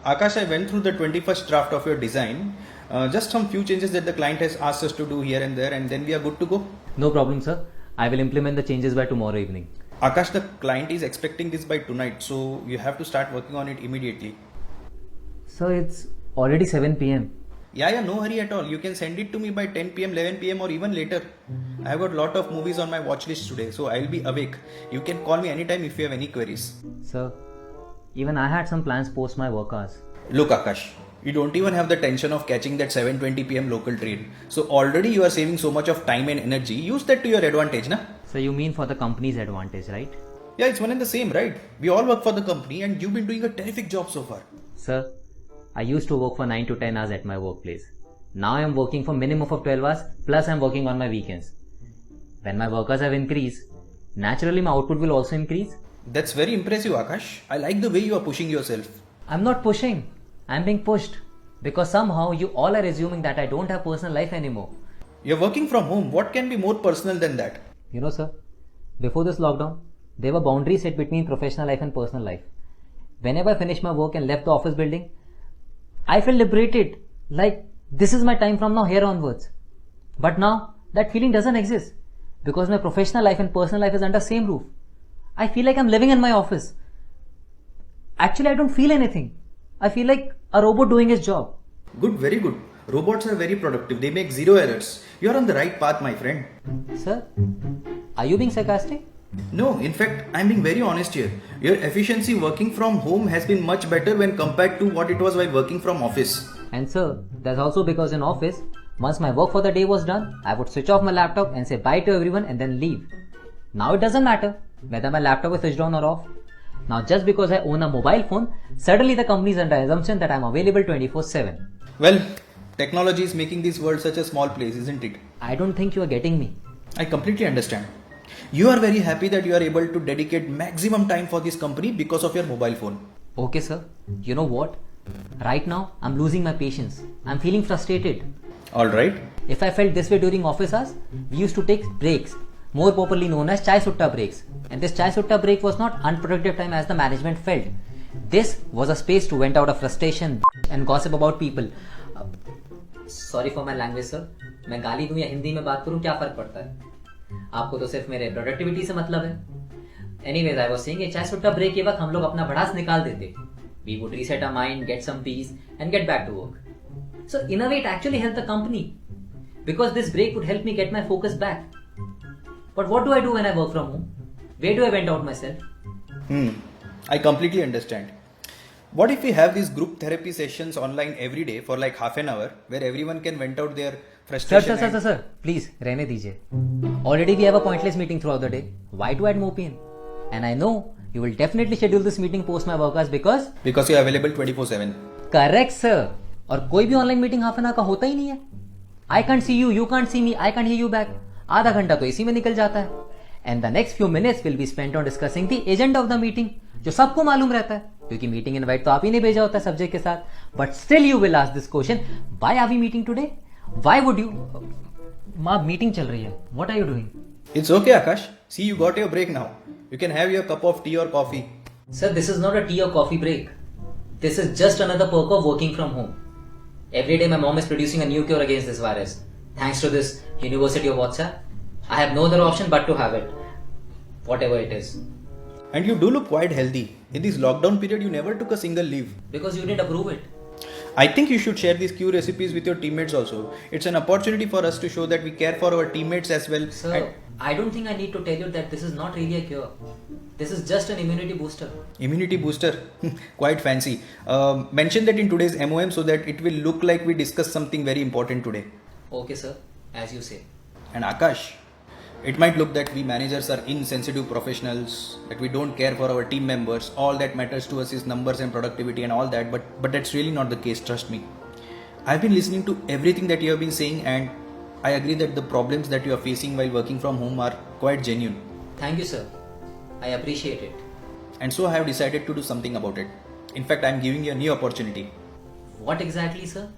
Akash, I went through the 21st draft of your design. Just some few changes that the client has asked us to do here and there, and then we are good to go. No problem, sir. I will implement the changes by tomorrow evening. Akash, the client is expecting this by tonight, so you have to start working on it immediately. Sir, it's already 7 pm. Yeah, no hurry at all. You can send it to me by 10 pm, 11 pm, or even later. I have got a lot of movies on my watch list today, so I'll be awake. You can call me anytime if you have any queries. Sir, even I had some plans post my work hours. Look, Akash, you don't even have the tension of catching that 7:20 pm local train. So already you are saving so much of time and energy. Use that to your advantage, na? So you mean for the company's advantage, right? Yeah, it's one and the same, right? We all work for the company and you've been doing a terrific job so far. Sir, I used to work for 9 to 10 hours at my workplace. Now I am working for minimum of 12 hours plus I am working on my weekends. When my work hours have increased, naturally my output will also increase. That's very impressive, Akash. I like the way you are pushing yourself. I'm not pushing. I'm being pushed. Because somehow you all are assuming that I don't have personal life anymore. You're working from home. What can be more personal than that? You know, sir, before this lockdown, there were boundaries set between professional life and personal life. Whenever I finished my work and left the office building, I felt liberated. Like, this is my time from now here onwards. But now, that feeling doesn't exist. Because my professional life and personal life is under same roof. I feel like I'm living in my office. Actually, I don't feel anything. I feel like a robot doing his job. Good, very good. Robots are very productive. They make zero errors. You're on the right path, my friend. Sir, are you being sarcastic? No, in fact, I'm being very honest here. Your efficiency working from home has been much better when compared to what it was while working from office. And sir, that's also because in office, once my work for the day was done, I would switch off my laptop and say bye to everyone and then leave. Now it doesn't matter whether my laptop is switched on or off. Now just because I own a mobile phone, suddenly the company is under assumption that I'm available 24/7. Well, technology is making this world such a small place, isn't it? I don't think you are getting me. I completely understand. You are very happy that you are able to dedicate maximum time for this company because of your mobile phone. Okay sir, you know what? Right now, I'm losing my patience. I'm feeling frustrated. Alright. If I felt this way during office hours, we used to take breaks, more popularly known as chai sutta breaks. And this chai sutta break was not unproductive time as the management felt. This was a space to vent out of frustration and gossip about people. Sorry for my language sir. मैं गाली दूं या हिंदी में बात करूं क्या फर्क पड़ता है? आपको तो सिर्फ मेरे प्रोडक्टिविटी से मतलब है. Anyways, I was saying ये chai sutta break के वक्त हम लोग अपना भड़ास निकाल देते. We would reset our mind, get some peace and get back to work. So in a way it actually helped the company. Because this break would help me get my focus back. But what do I do when I work from home? Where do I vent out myself? I completely understand. What if we have these group therapy sessions online every day for like half an hour where everyone can vent out their frustration? Sir, please, रहने दीजिए. Already we have a pointless meeting throughout the day. Why to add more pain? And I know you will definitely schedule this meeting post my work hours because Because you are available 24/7. Correct sir. और कोई भी online meeting half an hour का होता ही नहीं है. I can't see you, you can't see me, I can't hear you back. आधा घंटा तो इसी में निकल जाता है. And the next few minutes will be spent on discussing the agenda of the meeting, जो सबको मालूम रहता है क्योंकि मीटिंग इनवाइट तो आप ही ने भेजा होता है सब्जेक्ट के साथ. But still you will ask this question, why are we meeting today? Why would you? माँ मीटिंग चल रही है. What are you doing? It's okay, Akash. See, you got your break now. You can have your cup of tea or coffee. Sir, this is not a tea or coffee break. This is just another perk of working from home. Every day my mom is producing a new cure against this virus. Thanks to this University of WhatsApp, I have no other option but to have it. Whatever it is. And you do look quite healthy. In this lockdown period, you never took a single leave. Because you didn't approve it. I think you should share these Q recipes with your teammates also. It's an opportunity for us to show that we care for our teammates as well. Sir, I don't think I need to tell you that this is not really a cure. This is just an immunity booster. Immunity booster, quite fancy. Mention that in today's MOM so that it will look like we discussed something very important today. Okay sir, as you say. And Akash, it might look that we managers are insensitive professionals, that we don't care for our team members. All that matters to us is numbers and productivity and all that, but that's really not the case, trust me. I've been listening to everything that you have been saying and I agree that the problems that you are facing while working from home are quite genuine. Thank you sir. I appreciate it. And so I have decided to do something about it. In fact, I am giving you a new opportunity. What exactly sir?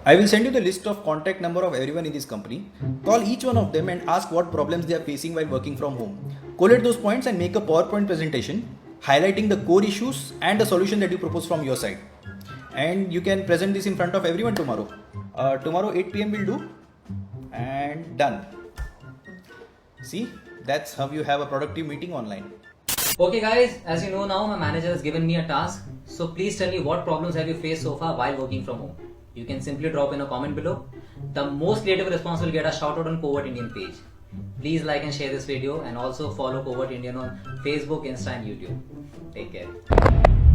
I will send you the list of contact number of everyone in this company. Call each one of them and ask what problems they are facing while working from home. Collate those points and make a PowerPoint presentation highlighting the core issues and the solution that you propose from your side. and you can present this in front of everyone tomorrow. Tomorrow 8 p.m. will do, and done. See, that's how you have a productive meeting online. Okay guys, as you know now, my manager has given me a task. So please tell me what problems have you faced so far while working from home. You can simply drop in a comment below. The most creative response will get a shout out on Covert Indian page. Please like and share this video, and also follow Covert Indian on Facebook, Insta and YouTube. Take care.